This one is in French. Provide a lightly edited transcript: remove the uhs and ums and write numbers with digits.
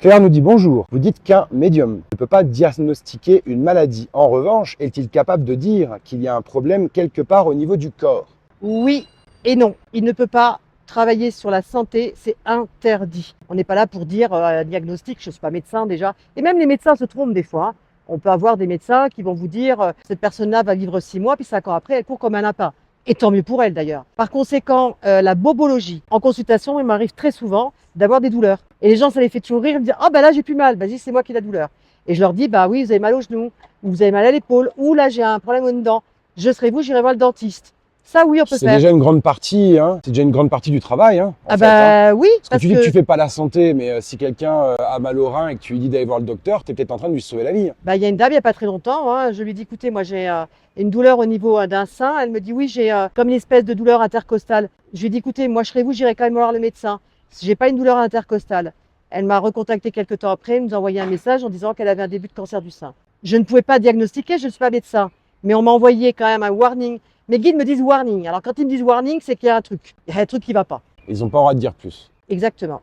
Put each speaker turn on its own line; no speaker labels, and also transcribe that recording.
Claire nous dit bonjour, vous dites qu'un médium ne peut pas diagnostiquer une maladie. En revanche, est-il capable de dire qu'il y a un problème quelque part au niveau du corps?
Oui et non. Il ne peut pas travailler sur la santé, c'est interdit. On n'est pas là pour dire diagnostic, je ne suis pas médecin déjà. Et même les médecins se trompent des fois. On peut avoir des médecins qui vont vous dire cette personne-là va vivre 6 mois, puis 5 ans après, elle court comme un lapin. Et tant mieux pour elle d'ailleurs. Par conséquent, la bobologie, en consultation, il m'arrive très souvent d'avoir des douleurs. Et les gens, ça les fait toujours rire, ils me disent « Ah ben là, j'ai plus mal, vas-y, c'est moi qui ai la douleur. » Et je leur dis « Bah oui, vous avez mal au genou, ou vous avez mal à l'épaule, ou là, j'ai un problème aux dents. Je serai vous, j'irai voir le dentiste. » Ça, oui, on peut
C'est
faire.
déjà une grande partie, c'est déjà une grande partie du travail, en
Ah
fait, hein.
bah oui,
Parce que tu dis que tu fais pas la santé, mais si quelqu'un a mal au rein et que tu lui dis d'aller voir le docteur, tu es peut-être en train de lui sauver la vie.
bah, y a une dame, il n'y a pas très longtemps, hein, je lui dis, écoutez, moi j'ai une douleur au niveau d'un sein. Elle me dit, oui, j'ai comme une espèce de douleur intercostale. Je lui dis, écoutez, moi je serai vous, j'irai quand même voir le médecin. Si j'ai pas une douleur intercostale. Elle m'a recontacté quelques temps après, elle nous a envoyé un message en disant qu'elle avait un début de cancer du sein. Je ne pouvais pas diagnostiquer, je ne suis pas médecin. Mais on m'a envoyé quand même un warning. Mes guides me disent warning. Alors quand ils me disent warning, c'est qu'il y a un truc. Il y a un truc qui ne va pas.
Ils n'ont pas le droit de dire plus.
Exactement.